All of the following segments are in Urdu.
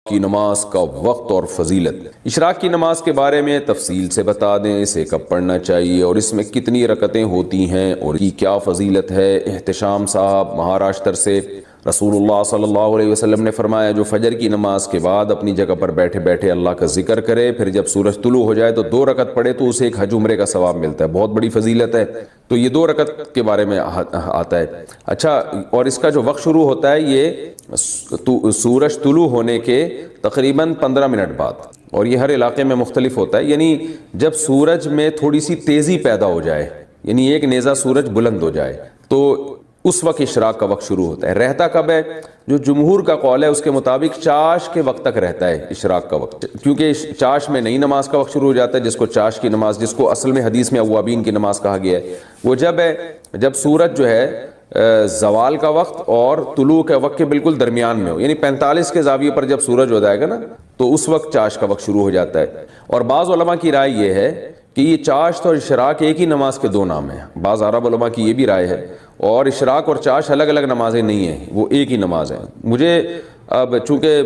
کی نماز کا وقت اور فضیلت۔ اشراق کی نماز کے بارے میں تفصیل سے بتا دیں، اسے کب پڑھنا چاہیے اور اس میں کتنی رکعتیں ہوتی ہیں اور کی کیا فضیلت ہے۔ احتشام صاحب مہاراشٹر سے۔ رسول اللہ صلی اللہ علیہ وسلم نے فرمایا جو فجر کی نماز کے بعد اپنی جگہ پر بیٹھے بیٹھے اللہ کا ذکر کرے، پھر جب سورج طلوع ہو جائے تو 2 رکعت پڑھے تو اسے ایک حج عمرے کا ثواب ملتا ہے۔ بہت بڑی فضیلت ہے، تو یہ 2 رکعت کے بارے میں آتا ہے۔ اچھا، اور اس کا جو وقت شروع ہوتا ہے یہ سورج طلوع ہونے کے تقریباً 15 منٹ بعد، اور یہ ہر علاقے میں مختلف ہوتا ہے، یعنی جب سورج میں تھوڑی سی تیزی پیدا ہو جائے، یعنی ایک نیزہ سورج بلند ہو جائے، تو اس وقت اشراق کا وقت شروع ہوتا ہے۔ رہتا کب ہے؟ جو جمہور کا قول ہے اس کے مطابق چاش کے وقت تک رہتا ہے اشراق کا وقت، کیونکہ چاش میں نئی نماز کا وقت شروع ہو جاتا ہے، جس کو چاش کی نماز، جس کو اصل میں حدیث میں اوابین کی نماز کہا گیا ہے، وہ جب ہے جب سورج جو ہے زوال کا وقت اور طلوع کے وقت کے بالکل درمیان میں ہو، یعنی 45 کے زاویے پر جب سورج ہو جائے گا نا، تو اس وقت چاش کا وقت شروع ہو جاتا ہے۔ اور بعض علماء کی رائے یہ ہے کہ یہ چاشت اور اشراق ایک ہی نماز کے 2 نام ہیں۔ بعض عرب علماء کی یہ بھی رائے ہے، اور اشراق اور چاش الگ الگ نمازیں نہیں ہیں، وہ ایک ہی نماز ہے۔ مجھے اب چونکہ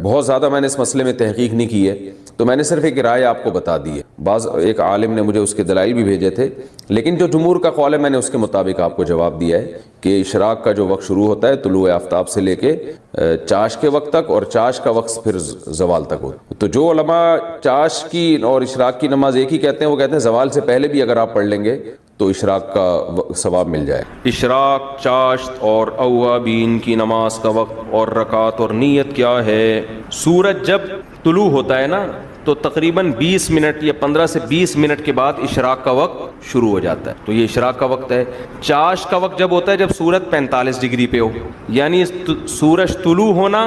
بہت زیادہ میں نے اس مسئلے میں تحقیق نہیں کی ہے، تو میں نے صرف ایک رائے آپ کو بتا دی ہے۔ ایک عالم نے مجھے اس کے دلائل بھی بھیجے تھے، لیکن جو جمہور کا قول ہے میں نے اس کے مطابق آپ کو جواب دیا ہے کہ اشراق کا جو وقت شروع ہوتا ہے طلوع آفتاب سے لے کے چاش کے وقت تک، اور چاش کا وقت پھر زوال تک ہوتا ہے۔ تو جو علماء چاش کی اور اشراق کی نماز ایک ہی کہتے ہیں، وہ کہتے ہیں زوال سے پہلے بھی اگر آپ پڑھ لیں گے تو اشراق کا ثواب مل جائے۔ اشراق، چاشت اور اوابین کی نماز کا وقت اور رکعت اور نیت کیا ہے؟ سورج جب طلوع ہوتا ہے نا تو تقریباً 20 منٹ یا 15 سے 20 منٹ کے بعد اشراق کا وقت شروع ہو جاتا ہے، تو یہ اشراق کا وقت ہے۔ چاش کا وقت جب ہوتا ہے جب سورج 45 ڈگری پہ ہو، یعنی سورج طلوع ہونا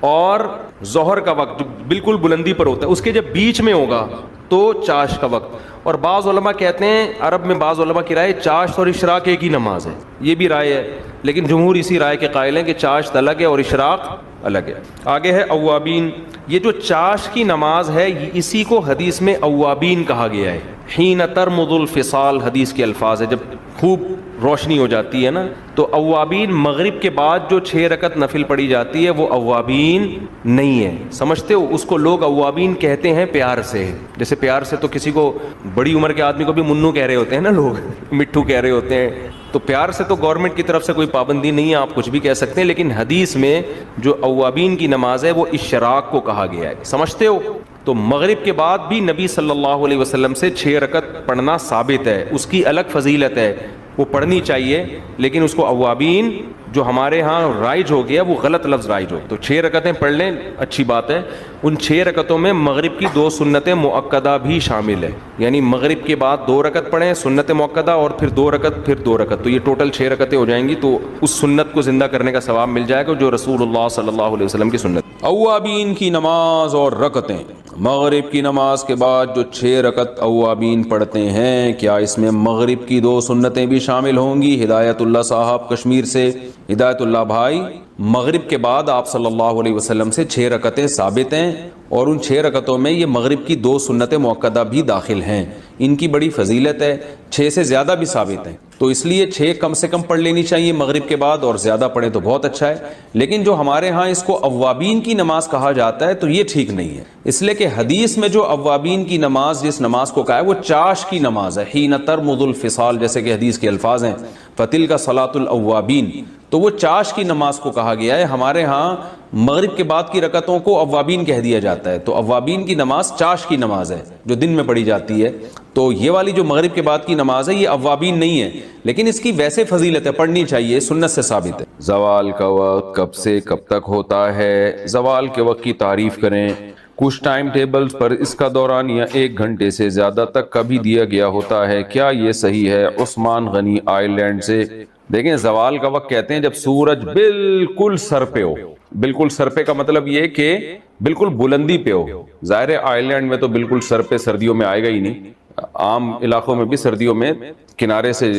اور ظہر کا وقت جو بالکل بلندی پر ہوتا ہے، اس کے جب بیچ میں ہوگا تو چاش کا وقت۔ اور بعض علماء کہتے ہیں، عرب میں بعض علماء کی رائے چاشت اور اشراق ایک ہی نماز ہے، یہ بھی رائے ہے، لیکن جمہور اسی رائے کے قائل ہیں کہ چاشت الگ ہے اور اشراق الگ ہے۔ آگے ہے اوابین۔ یہ جو چاش کی نماز ہے اسی کو حدیث میں اوابین کہا گیا ہے۔ حین ترمض الفصال حدیث کے الفاظ ہے، جب خوب روشنی ہو جاتی ہے نا، تو اوابین مغرب کے بعد جو 6 رکعت نفل پڑھی جاتی ہے وہ اوابین نہیں ہے، سمجھتے ہو؟ اس کو لوگ اوابین کہتے ہیں پیار سے، جیسے پیار سے تو کسی کو بڑی عمر کے آدمی کو بھی منو کہہ رہے ہوتے ہیں نا لوگ، مٹھو کہہ رہے ہوتے ہیں، تو پیار سے تو گورنمنٹ کی طرف سے کوئی پابندی نہیں ہے، آپ کچھ بھی کہہ سکتے ہیں، لیکن حدیث میں جو اوابین کی نماز ہے وہ اشراق کو کہا گیا ہے، سمجھتے ہو؟ تو مغرب کے بعد بھی نبی صلی اللہ علیہ وسلم سے 6 رکعت پڑھنا ثابت ہے، اس کی الگ فضیلت ہے، وہ پڑھنی چاہیے، لیکن اس کو اوابین جو ہمارے ہاں رائج ہو گیا وہ غلط لفظ رائج ہو، تو 6 رکعتیں پڑھ لیں، اچھی بات ہے۔ ان 6 رکعتوں میں مغرب کی 2 سنتیں مؤکدہ بھی شامل ہے، یعنی مغرب کے بعد 2 رکعت پڑھیں سنت مؤکدہ، اور پھر 2 رکعت، پھر 2 رکعت، تو یہ ٹوٹل 6 رکعتیں ہو جائیں گی، تو اس سنت کو زندہ کرنے کا ثواب مل جائے گا جو رسول اللہ صلی اللہ علیہ وسلم کی سنت۔ اوابین کی نماز اور رکعتیں۔ مغرب کی نماز کے بعد جو 6 رکعت اوابین پڑھتے ہیں، کیا اس میں مغرب کی 2 سنتیں بھی شامل ہوں گی؟ ہدایت اللہ صاحب کشمیر سے۔ ہدایت اللہ بھائی، مغرب کے بعد آپ صلی اللہ علیہ وسلم سے 6 رکعتیں ثابت ہیں، اور ان 6 رکعتوں میں یہ مغرب کی 2 سنتیں مؤکدہ بھی داخل ہیں، ان کی بڑی فضیلت ہے، 6 سے زیادہ بھی ثابت ہیں، تو اس لیے 6 کم سے کم پڑھ لینی چاہیے مغرب کے بعد، اور زیادہ پڑھیں تو بہت اچھا ہے۔ لیکن جو ہمارے ہاں اس کو اوابین کی نماز کہا جاتا ہے تو یہ ٹھیک نہیں ہے، اس لیے کہ حدیث میں جو اوابین کی نماز جس نماز کو کہا ہے وہ چاش کی نماز ہے، حین ترمض الفصال، جیسے کہ حدیث کے الفاظ ہیں فتلک صلاۃ الاوابین، تو وہ چاش کی نماز کو کہا گیا ہے۔ ہمارے ہاں مغرب کے بعد کی رکعتوں کو اوابین کہہ دیا جاتا ہے، تو اوابین کی نماز چاش کی نماز ہے جو دن میں پڑھی جاتی ہے، تو یہ والی جو مغرب کے بعد کی نماز ہے یہ اوابین نہیں ہے، لیکن اس کی ویسے فضیلت ہے، پڑھنی چاہیے، سنت سے ثابت ہے۔ زوال کا وقت کب سے کب تک ہوتا ہے؟ زوال کے وقت کی تعریف کریں۔ کچھ ٹائم ٹیبلز پر اس کا دورانیہ 1 گھنٹے سے زیادہ تک کا بھی دیا گیا ہوتا ہے، کیا یہ صحیح ہے؟ عثمان غنی آئرلینڈ سے۔ دیکھیں، زوال کا وقت کہتے ہیں جب سورج بالکل سر پہ ہو، بالکل سر پہ کا مطلب یہ کہ بالکل بلندی پہ ہو، ظاہر ہے آئرلینڈ میں تو بالکل سر پہ سردیوں میں آئے گا ہی نہیں، عام علاقوں میں بھی سردیوں میں کنارے سے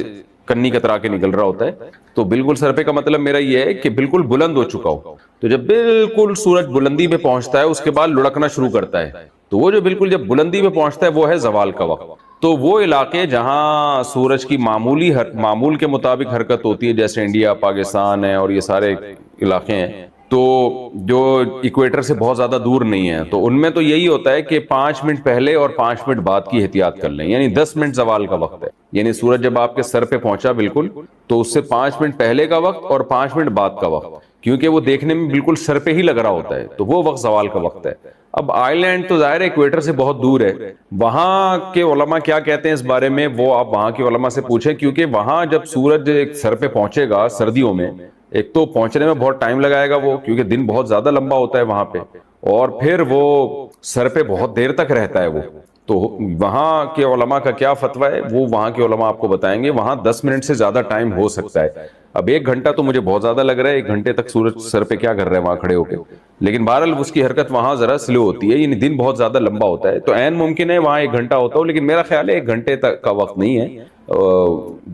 کنی کترا کے نکل رہا ہوتا ہے، تو بالکل سر پہ کا مطلب میرا یہ ہے کہ بالکل بلند ہو چکا ہو، تو جب بالکل سورج بلندی پہ پہنچتا ہے اس کے بعد لڑکنا شروع کرتا ہے، تو وہ جو بالکل جب بلندی پہ پہنچتا ہے وہ ہے زوال کا وقت۔ تو وہ علاقے جہاں سورج کی معمول کے مطابق حرکت ہوتی ہے، جیسے انڈیا، پاکستان ہے اور یہ سارے علاقے ہیں، تو جو ایکویٹر سے بہت زیادہ دور نہیں ہے تو ان میں تو یہی ہوتا ہے کہ 5 منٹ پہلے اور 5 منٹ بعد کی احتیاط کر لیں، یعنی 10 منٹ زوال کا وقت ہے، یعنی سورج جب آپ کے سر پہ پہنچا بالکل تو اس سے 5 منٹ پہلے کا وقت اور 5 منٹ بعد کا وقت، کیونکہ وہ دیکھنے میں بالکل سر پہ ہی لگ رہا ہوتا ہے، تو وہ وقت زوال کا وقت ہے۔ اب آئی لینڈ تو ظاہر ہے ایکویٹر سے بہت دور ہے، وہاں کے علماء کیا کہتے ہیں اس بارے میں وہ آپ وہاں کے علماء سے پوچھیں، کیونکہ وہاں جب سورج سر پہ پہنچے گا سردیوں میں، ایک تو پہنچنے میں بہت ٹائم لگائے گا وہ، کیونکہ دن بہت زیادہ لمبا ہوتا ہے وہاں پہ، اور پھر وہ سر پہ بہت دیر تک رہتا ہے وہ، تو وہاں کے علماء کا کیا فتویٰ ہے وہ وہاں کے علماء آپ کو بتائیں گے۔ وہاں 10 منٹ سے زیادہ ٹائم ہو سکتا ہے، اب 1 گھنٹہ تو مجھے بہت زیادہ لگ رہا ہے، 1 گھنٹے تک سورج سر پہ کیا کر رہے ہیں وہاں کھڑے ہو کے، لیکن بہرحال اس کی حرکت وہاں ذرا سلو ہوتی ہے، یعنی دن بہت زیادہ لمبا ہوتا ہے، تو عین ممکن ہے وہاں 1 گھنٹہ ہوتا ہو، لیکن میرا خیال ہے 1 گھنٹے تک کا وقت نہیں ہے،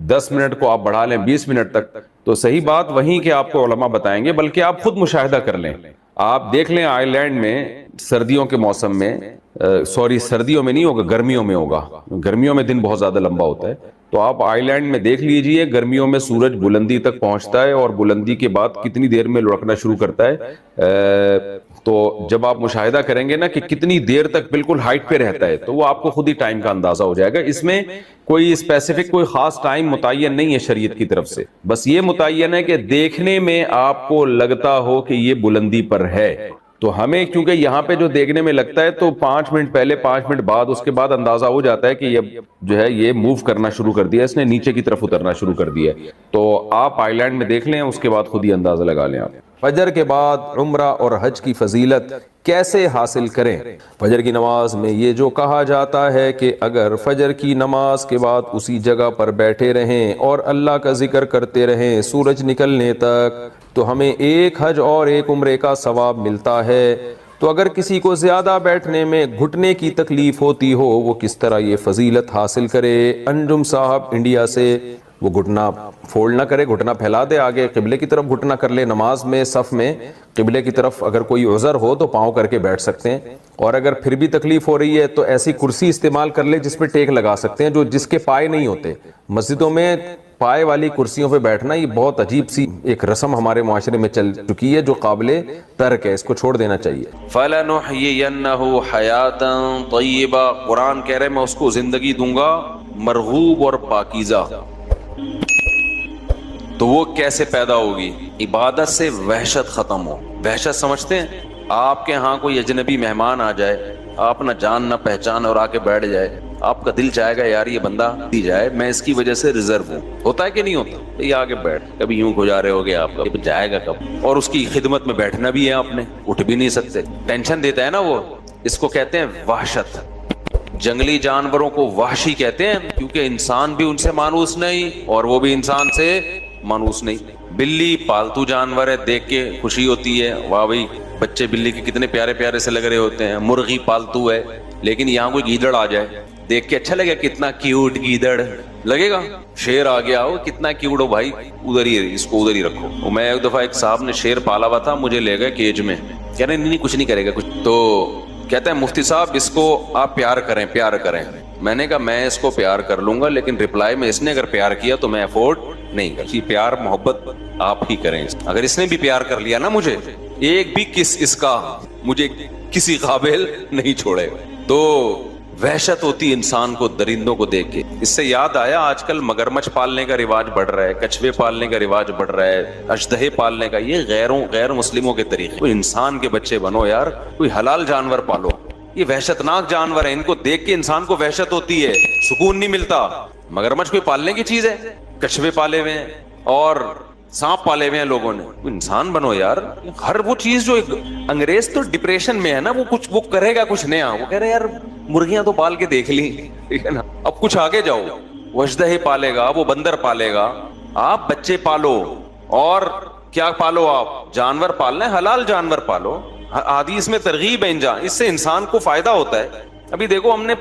10 منٹ کو آپ بڑھا لیں 20 منٹ تک، تو صحیح بات وہیں کے آپ کو علماء بتائیں گے، بلکہ آپ خود مشاہدہ کر لیں، آپ دیکھ لیں آئی لینڈ میں سردیوں کے موسم میں، سردیوں میں نہیں ہوگا، گرمیوں میں ہوگا، گرمیوں میں دن بہت زیادہ لمبا ہوتا ہے، تو آپ آئی لینڈ میں دیکھ لیجئے گرمیوں میں سورج بلندی تک پہنچتا ہے اور بلندی کے بعد کتنی دیر میں لڑکنا شروع کرتا ہے، تو جب آپ مشاہدہ کریں گے نا کہ کتنی دیر تک بالکل ہائٹ پہ رہتا ہے تو وہ آپ کو خود ہی ٹائم کا اندازہ ہو جائے گا۔ اس میں کوئی اسپیسیفک کوئی خاص ٹائم متعین نہیں ہے شریعت کی طرف سے، بس یہ متعین ہے کہ دیکھنے میں آپ کو لگتا ہو کہ یہ بلندی پر ہے، تو ہمیں کیونکہ یہاں پہ جو دیکھنے میں لگتا ہے تو 5 منٹ پہلے 5 منٹ بعد اس کے بعد اندازہ ہو جاتا ہے کہ یہ جو ہے یہ موو کرنا شروع کر دیا، اس نے نیچے کی طرف اترنا شروع کر دیا، تو آپ آئی لینڈ میں دیکھ لیں، اس کے بعد خود ہی اندازہ لگا لیں۔ آپ فجر کے بعد عمرہ اور حج کی فضیلت کیسے حاصل کریں؟ فجر کی نماز میں یہ جو کہا جاتا ہے کہ اگر فجر کی نماز کے بعد اسی جگہ پر بیٹھے رہیں اور اللہ کا ذکر کرتے رہیں سورج نکلنے تک تو ہمیں 1 حج اور 1 عمرے کا ثواب ملتا ہے، تو اگر کسی کو زیادہ بیٹھنے میں گھٹنے کی تکلیف ہوتی ہو وہ کس طرح یہ فضیلت حاصل کرے؟ انجم صاحب انڈیا سے، وہ گھٹنا فولڈ نہ کرے، گھٹنا پھیلا دے، آگے قبلے کی طرف گھٹنا کر لے، نماز میں صف میں قبلے کی طرف اگر کوئی عذر ہو تو پاؤں کر کے بیٹھ سکتے ہیں، اور اگر پھر بھی تکلیف ہو رہی ہے تو ایسی کرسی استعمال کر لے جس پہ ٹیک لگا سکتے ہیں، جس کے پائے نہیں ہوتے۔ مسجدوں میں پائے والی کرسیوں پہ بیٹھنا یہ بہت عجیب سی ایک رسم ہمارے معاشرے میں چل چکی ہے جو قابل ترک ہے، اس کو چھوڑ دینا چاہیے۔ فَلَنُحْيِيَنَّهُ حَيَاتًا طَيِّبَةً، قرآن کہہ رہے میں اس کو زندگی دوں گا مرغوب اور پاکیزہ، تو وہ کیسے پیدا ہوگی؟ عبادت سے وحشت ختم ہو۔ وحشت سمجھتے ہیں؟ آپ کے ہاں کوئی اجنبی مہمان آ جائے، آپ نہ جان نہ پہچان، اور آ کے بیٹھ جائے، آپ کا دل چاہے گا یار یہ بندہ دی جائے، میں اس کی وجہ سے ریزرو ہوں، ہوتا ہے کہ نہیں ہوتا؟ یہ آگے بیٹھ، کبھی یوں گزارے ہو گیا آپ کا، یہ جائے گا کب؟ اور اس کی خدمت میں بیٹھنا بھی ہے، آپ نے اٹھ بھی نہیں سکتے، ٹینشن دیتا ہے نا وہ، اس کو کہتے ہیں وحشت۔ جنگلی جانوروں کو وحشی کہتے ہیں کیونکہ انسان بھی ان سے مانوس نہیں اور وہ بھی انسان سے مانوس نہیں۔ بلی پالتو جانور ہے، دیکھ کے خوشی ہوتی ہے، واہ بھائی بچے بلی کے کتنے پیارے پیارے سے لگ رہے ہوتے ہیں۔ مرغی پالتو ہے، لیکن یہاں کوئی گیدڑ آ جائے دیکھ کے اچھا لگے، کتنا کیوٹ گیدڑ لگے گا۔ شیر آ گیا ہو، کتنا کیوٹ ہو بھائی، ادھر ہی اس کو ادھر ہی رکھو۔ میں ایک دفعہ ایک صاحب نے شیر پالا ہوا تھا، مجھے لے گئے کیج میں، کہہ رہے نہیں کچھ نہیں کرے گا کچھ، تو کہتے ہیں مفتی صاحب اس کو آپ پیار کریں پیار کریں۔ میں نے کہا میں اس کو پیار کر لوں گا، لیکن ریپلائی میں اس نے اگر پیار کیا تو میں افورڈ نہیں کر، پیار محبت آپ ہی کریں۔ اگر اس نے بھی پیار کر لیا نا مجھے، ایک بھی کس اس کا مجھے کسی قابل نہیں چھوڑے۔ تو وحشت ہوتی انسان کو درندوں کو دیکھ کے۔ اس سے یاد آیا آج کل مگرمچھ پالنے کا رواج بڑھ رہا ہے، کچھوے پالنے کا رواج بڑھ رہا ہے، اژدہے پالنے کا، یہ غیر مسلموں کے طریقے۔ کوئی انسان کے بچے بنو یار، کوئی حلال جانور پالو، یہ وحشتناک جانور ہیں، ان کو دیکھ کے انسان کو وحشت ہوتی ہے، سکون نہیں ملتا۔ مگرمچھ کوئی پالنے کی چیز ہے؟ کچھوے پالے ہوئے ہیں اور سانپ پالے ہوئے ہیں لوگوں نے، انسان بنو یار۔ ہر وہ چیز جو انگریز تو ڈپریشن میں ہے نا، وہ کرے گا کچھ نیا، وہ کہہ رہے یار مرغیاں تو پال کے دیکھ لی، ٹھیک ہے نا، اب کچھ آگے جاؤ، وہ اژدہے پالے گا، وہ بندر پالے گا، آپ بچے پالو، اور کیا پالو؟ آپ جانور پالنا ہے، حلال جانور پالو، حدیث میں ترغیب ہے اس سے انسان کو فائدہ ہوتا ہے۔ ابھی دیکھو ہم نے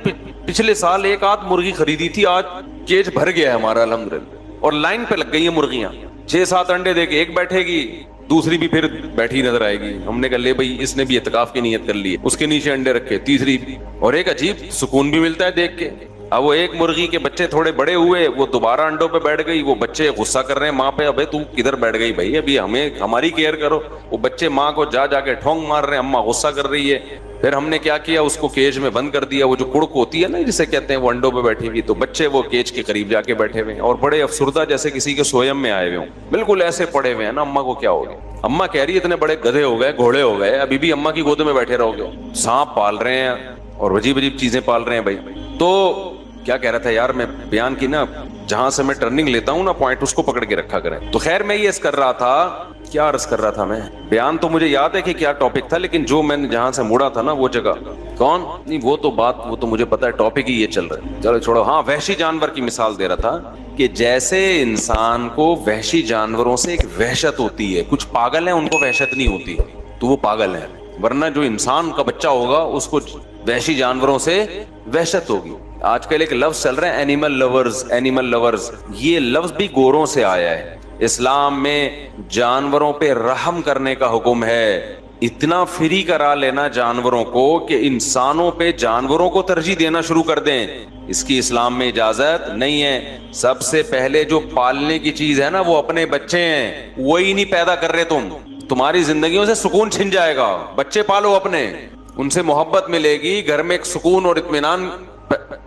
پچھلے سال 1 آدھ مرغی خریدی تھی، آج کیج بھر گیا ہے ہمارا الحمدللہ، اور لائن پہ لگ گئی ہیں مرغیاں، 6-7 انڈے دے کے ایک بیٹھے گی، دوسری بھی پھر بیٹھی نظر آئے گی۔ ہم نے کہا لے بھائی اس نے بھی اعتکاف کی نیت کر لی ہے، اس کے نیچے انڈے رکھے، تیسری بھی، اور ایک عجیب سکون بھی ملتا ہے دیکھ کے۔ اب وہ ایک مرغی کے بچے تھوڑے بڑے ہوئے, وہ دوبارہ انڈوں پہ بیٹھ گئی, وہ بچے غصہ کر رہے ہیں ماں پہ, ابے تو کدھر بیٹھ گئی بھائی, ابھی ہماری کیئر کرو. وہ بچے ماں کو جا کے ٹھونگ مار رہے ہیں, اماں غصہ کر رہی ہے. پھر ہم نے کیا کیا, اس کو کیج میں بند کر دیا. وہ جو کڑک ہوتی ہے نا جسے کہتے ہیں, وہ انڈوں پہ بیٹھی ہوئی, تو بچے وہ کیج کے قریب جا کے بیٹھے ہوئے ہیں اور بڑے افسردہ جیسے کسی کے سویم میں آئے ہوئے ہوں, بالکل ایسے پڑے ہوئے ہیں نا. اماں کو کیا ہو گیا؟ اماں کہہ رہی ہے اتنے بڑے گدھے ہو گئے, گھوڑے ہو گئے, ابھی بھی اماں کی گود میں بیٹھے رہو گے. سانپ پال رہے ہیں اور عجیب عجیب چیزیں پال رہے ہیں بھائی. تو کیا کہہ رہا تھا یار, میں بیان کی نا جہاں سے میں ٹرننگ لیتا ہوں نا پوائنٹ, اس کو پکڑ کے رکھا کریں. تو خیر میں یہ عرض کر رہا تھا, کیا عرض کر رہا تھا میں, بیان تو مجھے یاد ہے کہ کیا ٹاپک تھا, لیکن جو میں نے جہاں سے موڑا تھا نا وہ جگہ کون نہیں, وہ تو بات, وہ تو مجھے پتا ہے ٹاپک ہی یہ چل رہا ہے. چلو چھوڑو. ہاں, وحشی جانور کی مثال دے رہا تھا کہ جیسے انسان کو وحشی جانوروں سے ایک وحشت ہوتی ہے, کچھ پاگل ہیں ان کو وحشت نہیں ہوتی تو وہ پاگل ہیں, ورنہ جو انسان کا بچہ ہوگا اس کو وحشی جانوروں سے وحشت ہوگی. آج کل ایک لفظ چل رہا ہے اینیمل لورز, اینیمل لورز, یہ لفظ بھی گوروں سے آیا ہے. اسلام میں جانوروں پہ رحم کرنے کا حکم ہے, اتنا فری کرا لینا جانوروں کو کہ انسانوں پہ جانوروں کو ترجیح دینا شروع کر دیں, اس کی اسلام میں اجازت نہیں ہے. سب سے پہلے جو پالنے کی چیز ہے نا وہ اپنے بچے ہیں, وہی نہیں پیدا کر رہے تم, تمہاری زندگیوں سے سکون چھن جائے گا. بچے پالو اپنے, ان سے محبت ملے گی, گھر میں ایک سکون اور اطمینان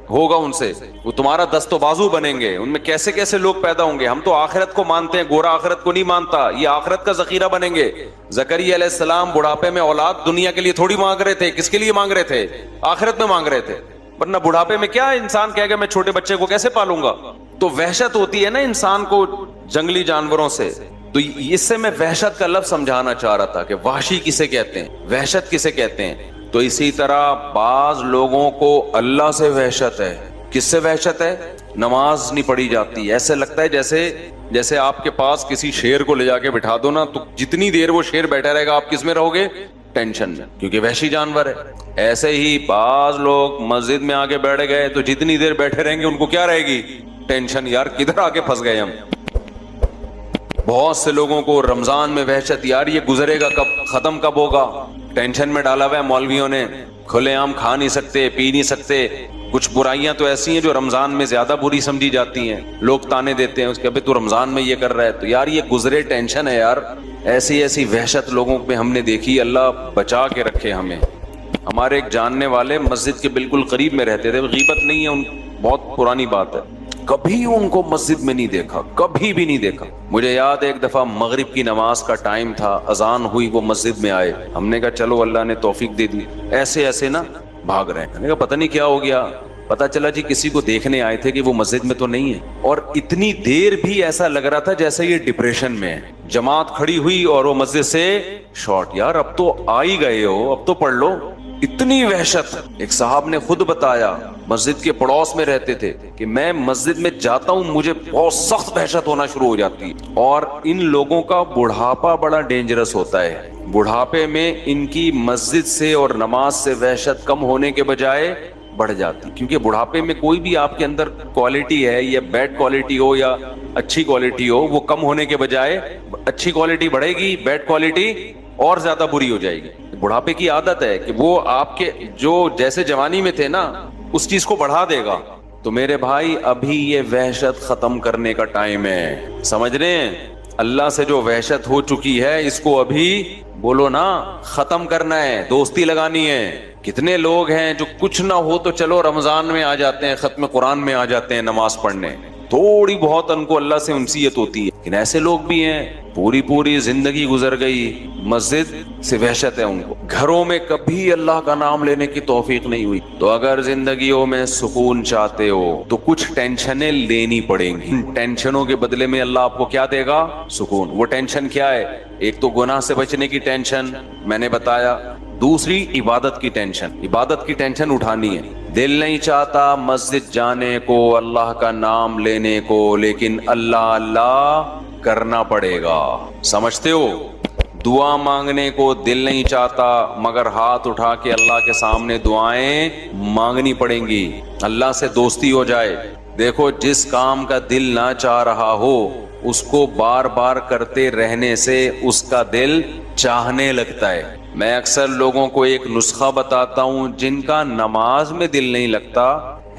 ہوگا ان سے, وہ تمہارا دست و بازو بنیں گے. ان میں کیسے کیسے لوگ پیدا ہوں گے. ہم تو آخرت کو مانتے ہیں, گورا آخرت کو نہیں مانتا, یہ آخرت کا ذخیرہ بنیں گے. زکریا علیہ السلام بڑھاپے میں اولاد دنیا کے لیے تھوڑی مانگ رہے تھے, کس کے لیے مانگ رہے تھے؟ آخرت میں مانگ رہے تھے. ورنہ بڑھاپے میں کیا انسان کہے گا میں چھوٹے بچے کو کیسے پالوں گا. تو وحشت ہوتی ہے نا انسان کو جنگلی جانوروں سے. تو اس سے میں وحشت کا لفظ سمجھانا چاہ رہا تھا کہ وحشی کسے کہتے ہیں, وحشت کسے کہتے ہیں. تو اسی طرح بعض لوگوں کو اللہ سے وحشت ہے. کس سے وحشت ہے؟ نماز نہیں پڑھی جاتی, ایسے لگتا ہے جیسے آپ کے پاس کسی شیر کو لے جا کے بٹھا دو نا, تو جتنی دیر وہ شیر بیٹھا رہے گا آپ کس میں رہو گے؟ ٹینشن میں, کیونکہ وحشی جانور ہے. ایسے ہی بعض لوگ مسجد میں آگے بیٹھ گئے تو جتنی دیر بیٹھے رہیں گے ان کو کیا رہے گی؟ ٹینشن, یار کدھر آگے پھنس گئے ہم. بہت سے لوگوں کو رمضان میں وحشت, یار یہ گزرے گا کب, ختم کب ہوگا. ٹینشن میں ڈالا ہوا ہے مولویوں نے, کھلے عام کھا نہیں سکتے, پی نہیں سکتے. کچھ برائیاں تو ایسی ہیں جو رمضان میں زیادہ بری سمجھی جاتی ہیں, لوگ تانے دیتے ہیں اس کے, ابھی تو رمضان میں یہ کر رہا ہے, تو یار یہ گزرے, ٹینشن ہے یار. ایسی وحشت لوگوں پہ ہم نے دیکھی, اللہ بچا کے رکھے ہمیں. ہمارے ایک جاننے والے مسجد کے بالکل قریب میں رہتے تھے, غیبت نہیں ہے, ان بہت پرانی بات ہے, کبھی ان کو مسجد میں نہیں دیکھا, کبھی بھی نہیں دیکھا. مجھے یاد ہے ایک دفعہ مغرب کی نماز کا ٹائم تھا, اذان ہوئی, وہ مسجد میں آئے. ہم نے کہا چلو اللہ نے توفیق دے دی, ایسے نا بھاگ رہے ہیں. میں نے کہا پتہ نہیں کیا ہو گیا. پتہ چلا جی کسی کو دیکھنے آئے تھے کہ وہ مسجد میں تو نہیں ہے, اور اتنی دیر بھی ایسا لگ رہا تھا جیسے یہ ڈپریشن میں ہے. جماعت کھڑی ہوئی اور وہ مسجد سے شارٹ, یار اب تو آ ہی گئے ہو, اب تو پڑھ لو. اتنی وحشت. ایک صاحب نے خود بتایا, مسجد کے پڑوس میں رہتے تھے, کہ میں مسجد میں جاتا ہوں مجھے بہت سخت وحشت ہونا شروع ہو جاتی ہے. اور ان لوگوں کا بڑھاپا بڑا ڈینجرس ہوتا ہے. بڑھاپے میں ان کی مسجد سے اور نماز سے وحشت کم ہونے کے بجائے بڑھ جاتی, کیونکہ بڑھاپے میں کوئی بھی آپ کے اندر کوالٹی ہے, یا بیڈ کوالٹی ہو یا اچھی کوالٹی ہو, وہ کم ہونے کے بجائے اچھی کوالٹی بڑھے گی, بیڈ کوالٹی اور زیادہ بری ہو جائے گی. بڑھاپے کی عادت ہے کہ وہ آپ کے جو جیسے جوانی میں تھے نا اس چیز کو بڑھا دے گا. تو میرے بھائی ابھی یہ وحشت ختم کرنے کا ٹائم ہے, سمجھ رہے ہیں؟ اللہ سے جو وحشت ہو چکی ہے اس کو ابھی بولو نا ختم کرنا ہے, دوستی لگانی ہے. کتنے لوگ ہیں جو کچھ نہ ہو تو چلو رمضان میں آ جاتے ہیں, ختم قرآن میں آ جاتے ہیں نماز پڑھنے, تھوڑی بہت ان کو اللہ سے انسیت ہوتی ہے. لیکن ایسے لوگ بھی ہیں پوری زندگی گزر گئی, مسجد سے وحشت ہے ان کو, گھروں میں کبھی اللہ کا نام لینے کی توفیق نہیں ہوئی. تو اگر زندگیوں میں سکون چاہتے ہو تو کچھ ٹینشنیں لینی پڑیں گی. ٹینشنوں کے بدلے میں اللہ آپ کو کیا دے گا؟ سکون. وہ ٹینشن کیا ہے؟ ایک تو گناہ سے بچنے کی ٹینشن میں نے بتایا, دوسری عبادت کی ٹینشن. عبادت کی ٹینشن اٹھانی ہے. دل نہیں چاہتا مسجد جانے کو, اللہ کا نام لینے کو, لیکن اللہ کرنا پڑے گا. سمجھتے ہو؟ دعا مانگنے کو دل نہیں چاہتا, مگر ہاتھ اٹھا کے اللہ کے سامنے دعائیں مانگنی پڑیں گی, اللہ سے دوستی ہو جائے. دیکھو جس کام کا دل نہ چاہ رہا ہو اس کو بار بار کرتے رہنے سے اس کا دل چاہنے لگتا ہے. میں اکثر لوگوں کو ایک نسخہ بتاتا ہوں, جن کا نماز میں دل نہیں لگتا